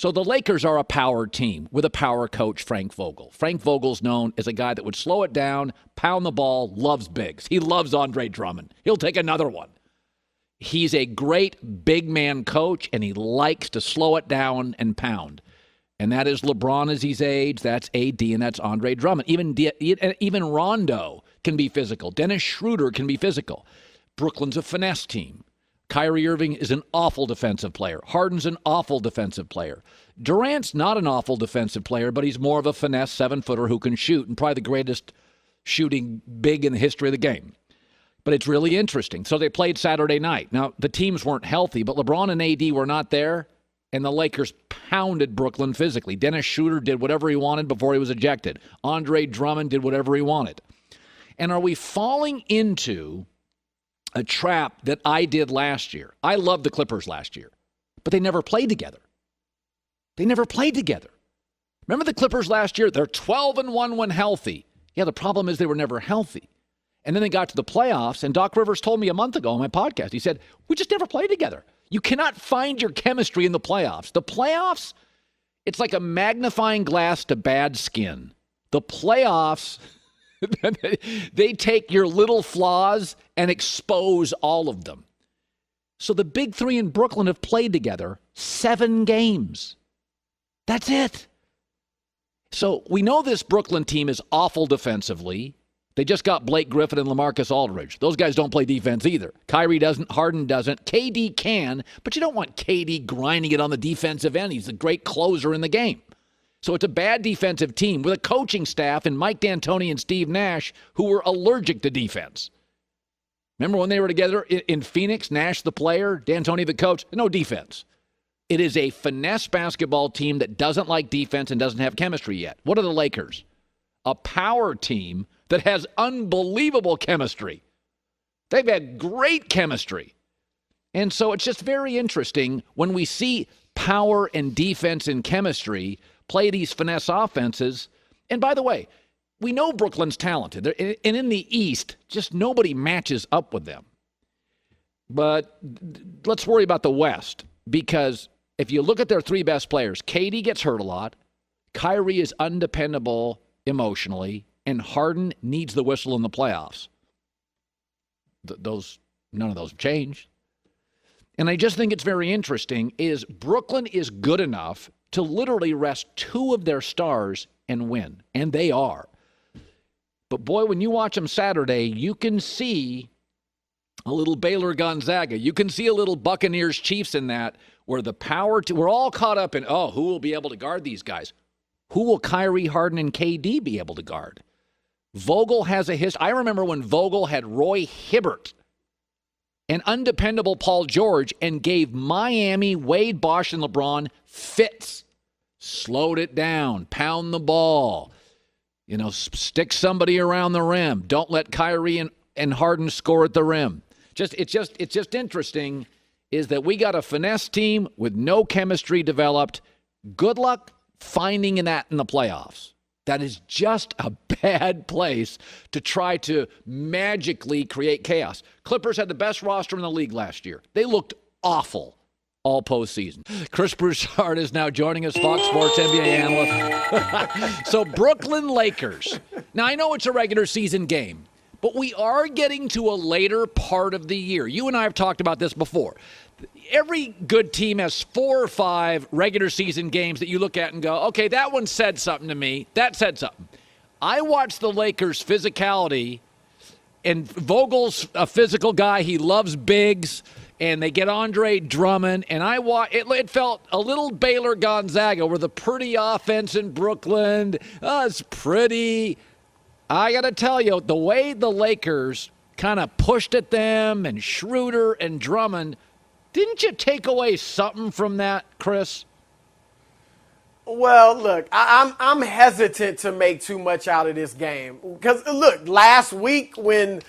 So the Lakers are a power team with a power coach, Frank Vogel. Frank Vogel's known as a guy that would slow it down, pound the ball, loves bigs. He loves Andre Drummond. He'll take another one. He's a great big man coach, and he likes to slow it down and pound. And that is LeBron as he's aged. That's AD, and that's Andre Drummond. Even Rondo can be physical. Dennis Schroeder can be physical. Brooklyn's a finesse team. Kyrie Irving is an awful defensive player. Harden's an awful defensive player. Durant's not an awful defensive player, but he's more of a finesse 7-footer who can shoot, and probably the greatest shooting big in the history of the game. But it's really interesting. So they played Saturday night. Now, the teams weren't healthy, but LeBron and AD were not there, and the Lakers pounded Brooklyn physically. Dennis Schroeder did whatever he wanted before he was ejected. Andre Drummond did whatever he wanted. And are we falling into a trap that I did last year? I loved the Clippers last year, but they never played together. They never played together. Remember the Clippers last year? They're 12-1 when healthy. Yeah, the problem is they were never healthy. And then they got to the playoffs, and Doc Rivers told me a month ago on my podcast, he said, we just never played together. You cannot find your chemistry in the playoffs. The playoffs, it's like a magnifying glass to bad skin. The playoffs, they take your little flaws and expose all of them. So the big three in Brooklyn have played together 7 games. That's it. So we know this Brooklyn team is awful defensively. They just got Blake Griffin and LaMarcus Aldridge. Those guys don't play defense either. Kyrie doesn't. Harden doesn't. KD can, but you don't want KD grinding it on the defensive end. He's a great closer in the game. So it's a bad defensive team with a coaching staff and Mike D'Antoni and Steve Nash who were allergic to defense. Remember when they were together in Phoenix, Nash the player, D'Antoni the coach? No defense. It is a finesse basketball team that doesn't like defense and doesn't have chemistry yet. What are the Lakers? A power team that has unbelievable chemistry. They've had great chemistry. And so it's just very interesting when we see power and defense and chemistry play these finesse offenses. And by the way, we know Brooklyn's talented. And in the East, just nobody matches up with them. But let's worry about the West, because if you look at their 3 best players, KD gets hurt a lot. Kyrie is undependable emotionally, and Harden needs the whistle in the playoffs. None of those have changed. And I just think it's very interesting is Brooklyn is good enough to literally rest 2 of their stars and win. And they are. But boy, when you watch them Saturday, you can see a little Baylor Gonzaga. You can see a little Buccaneers Chiefs in that, where the power, we're all caught up in, who will be able to guard these guys? Who will Kyrie, Harden, and KD be able to guard? Vogel has a history. I remember when Vogel had Roy Hibbert, an undependable Paul George, and gave Miami, Wade, Bosh, and LeBron fits. Slowed it down, pound the ball, stick somebody around the rim. Don't let Kyrie and Harden score at the rim. It's just interesting is that we got a finesse team with no chemistry developed. Good luck finding that in the playoffs. That is just a bad place to try to magically create chaos. Clippers had the best roster in the league last year. They looked awful all postseason. Chris Broussard is now joining us, Fox Sports NBA analyst. So Brooklyn Lakers. Now, I know it's a regular season game, but we are getting to a later part of the year. You and I have talked about this before. Every good team has 4 or 5 regular season games that you look at and go, okay, that one said something to me. That said something. I watched the Lakers' physicality, and Vogel's a physical guy. He loves bigs, and they get Andre Drummond, and it felt a little Baylor Gonzaga with a pretty offense in Brooklyn. It's pretty. I got to tell you, the way the Lakers kind of pushed at them and Schroeder and Drummond, didn't you take away something from that, Chris? Well, look, I'm hesitant to make too much out of this game. Because, look, last week when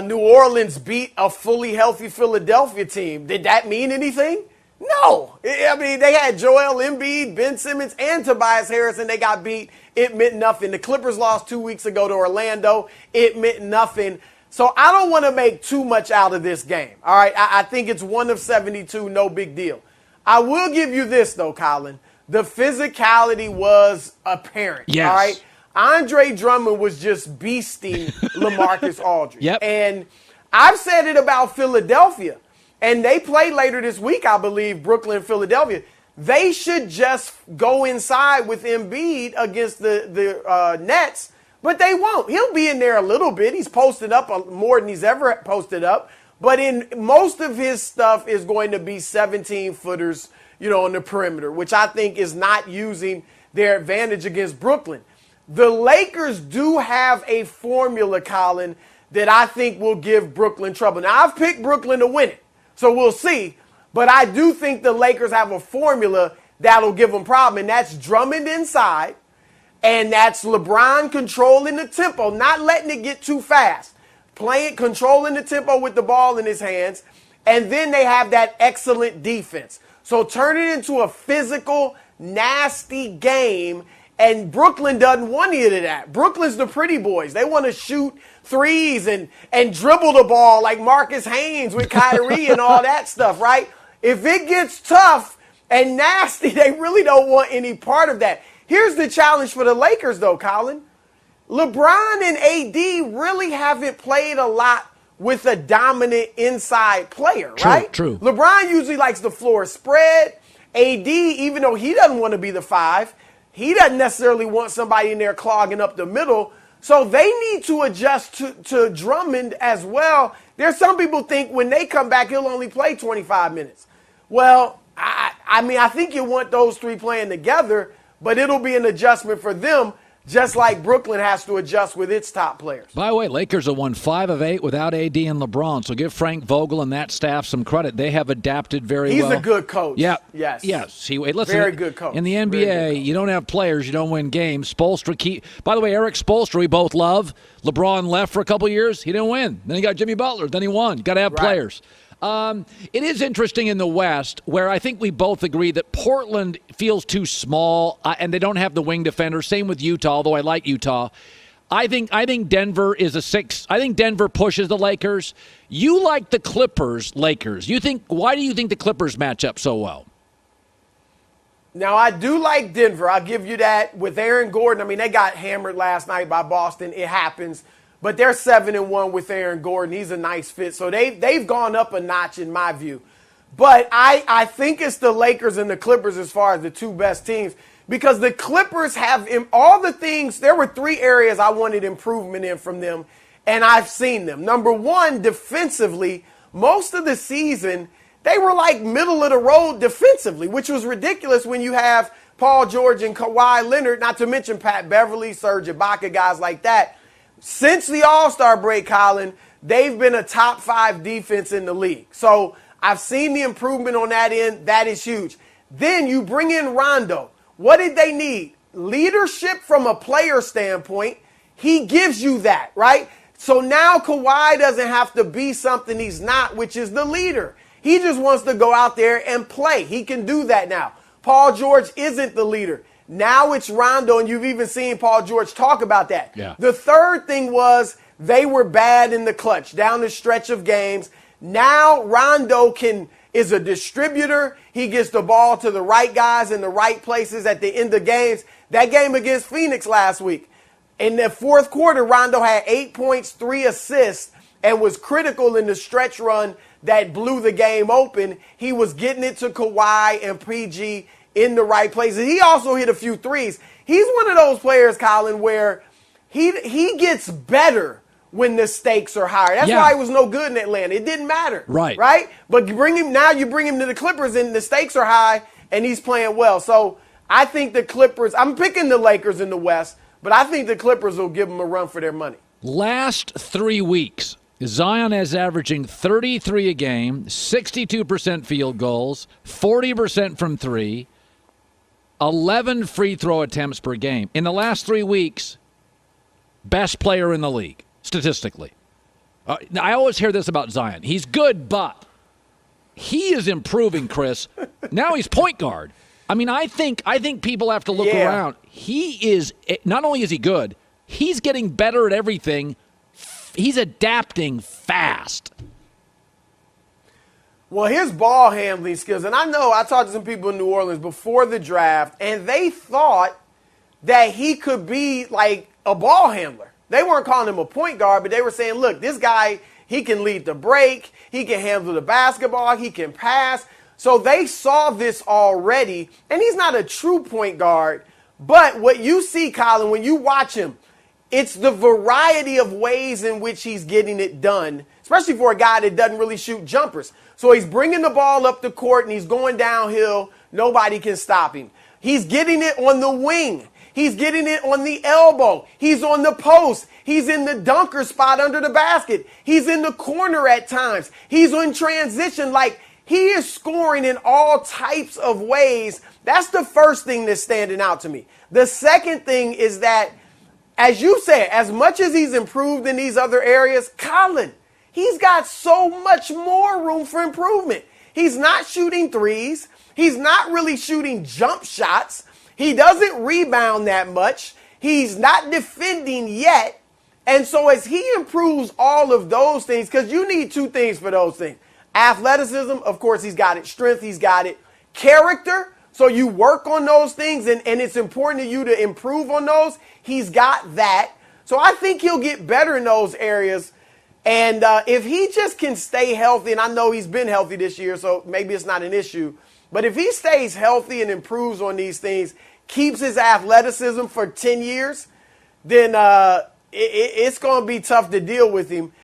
New Orleans beat a fully healthy Philadelphia team, did that mean anything? No. I mean, they had Joel Embiid, Ben Simmons, and Tobias Harris, and they got beat. It meant nothing. The Clippers lost 2 weeks ago to Orlando. It meant nothing. So I don't want to make too much out of this game. All right, I think it's 1 of 72, no big deal. I will give you this, though, Colin. the physicality was apparent. Yes. All right. Andre Drummond was just beasting LaMarcus Aldridge. Yep. And I've said it about Philadelphia. And they play later this week, I believe, Brooklyn, Philadelphia. They should just go inside with Embiid against the Nets, but they won't. He'll be in there a little bit. He's posted up more than he's ever posted up. But in most of his stuff is going to be 17-footers, on the perimeter, which I think is not using their advantage against Brooklyn. The Lakers do have a formula, Colin, that I think will give Brooklyn trouble. Now, I've picked Brooklyn to win it, so we'll see. But I do think the Lakers have a formula that'll give them problem, and that's Drummond inside, and that's LeBron controlling the tempo, not letting it get too fast, controlling the tempo with the ball in his hands, and then they have that excellent defense. So turn it into a physical, nasty game, and Brooklyn doesn't want any of that. Brooklyn's the pretty boys. They want to shoot threes and dribble the ball like Marcus Haynes with Kyrie and all that stuff, right? If it gets tough and nasty, they really don't want any part of that. Here's the challenge for the Lakers, though, Colin. LeBron and AD really haven't played a lot with a dominant inside player, right? True. LeBron usually likes the floor spread. AD, even though he doesn't want to be the 5, he doesn't necessarily want somebody in there clogging up the middle. So they need to adjust to Drummond as well. There's some people think when they come back, he'll only play 25 minutes. Well, I think you want those three playing together, but it'll be an adjustment for them, just like Brooklyn has to adjust with its top players. By the way, Lakers have won 5 of 8 without AD and LeBron, so give Frank Vogel and that staff some credit. They have adapted very well. He's a good coach. Yeah. Yes. Listen, very good coach. In the NBA, you don't have players, you don't win games. Spoelstra, by the way, Eric Spoelstra, we both love. LeBron left for a couple years. He didn't win. Then he got Jimmy Butler. Then he won. Got to have players. It is interesting in the West where I think we both agree that Portland feels too small and they don't have the wing defender. Same with Utah, although I like Utah. I think Denver is a 6. I think Denver pushes the Lakers. You like the Clippers, Lakers. Why do you think the Clippers match up so well? Now, I do like Denver. I'll give you that with Aaron Gordon. I mean, they got hammered last night by Boston. It happens. But they're 7-1 with Aaron Gordon. He's a nice fit. So they've gone up a notch in my view. But I think it's the Lakers and the Clippers as far as the two best teams. Because the Clippers have all the things. There were 3 areas I wanted improvement in from them. And I've seen them. Number one, defensively, most of the season, they were like middle of the road defensively, which was ridiculous when you have Paul George and Kawhi Leonard, not to mention Pat Beverly, Serge Ibaka, guys like that. Since the All-Star break, Colin, they've been a top 5 defense in the league. So I've seen the improvement on that end. That is huge. Then you bring in Rondo. What did they need? Leadership from a player standpoint. He gives you that, right? So now Kawhi doesn't have to be something he's not, which is the leader. He just wants to go out there and play. He can do that now. Paul George isn't the leader. Now it's Rondo, and you've even seen Paul George talk about that. Yeah. The third thing was they were bad in the clutch down the stretch of games. Now Rondo is a distributor. He gets the ball to the right guys in the right places at the end of games. That game against Phoenix last week, in the fourth quarter, Rondo had 8 points, 3 assists, and was critical in the stretch run that blew the game open. He was getting it to Kawhi and PG in the right places. He also hit a few threes. He's one of those players, Colin, where he gets better when the stakes are higher. That's why he was no good in Atlanta. It didn't matter. Right? But you bring him to the Clippers and the stakes are high and he's playing well. So I think the Clippers, I'm picking the Lakers in the West, but I think the Clippers will give them a run for their money. Last 3 weeks, Zion is averaging 33 a game, 62% field goals, 40% from 3, 11 free throw attempts per game. In the last 3 weeks, best player in the league, statistically. I always hear this about Zion. He's good, but he is improving, Chris. Now he's point guard. I mean, I think people have to look around. He is, not only is he good, he's getting better at everything. He's adapting fast. Well, his ball handling skills, and I know I talked to some people in New Orleans before the draft, and they thought that he could be like a ball handler. They weren't calling him a point guard, but they were saying, look, this guy, he can lead the break, he can handle the basketball, he can pass. So they saw this already, and he's not a true point guard, but what you see, Colin, when you watch him, it's the variety of ways in which he's getting it done, especially for a guy that doesn't really shoot jumpers. So he's bringing the ball up the court and he's going downhill. Nobody can stop him. He's getting it on the wing. He's getting it on the elbow. He's on the post. He's in the dunker spot under the basket. He's in the corner at times. He's in transition. Like, he is scoring in all types of ways. That's the first thing that's standing out to me. The second thing is that, as you said, as much as he's improved in these other areas, Colin, he's got so much more room for improvement. He's not shooting threes. He's not really shooting jump shots. He doesn't rebound that much. He's not defending yet. And so as he improves all of those things, because you need two things for those things. Athleticism, of course, he's got it. Strength, he's got it. Character, so you work on those things, and it's important to you to improve on those. He's got that. So I think he'll get better in those areas. And if he just can stay healthy, and I know he's been healthy this year, so maybe it's not an issue. But if he stays healthy and improves on these things, keeps his athleticism for 10 years, then it's going to be tough to deal with him.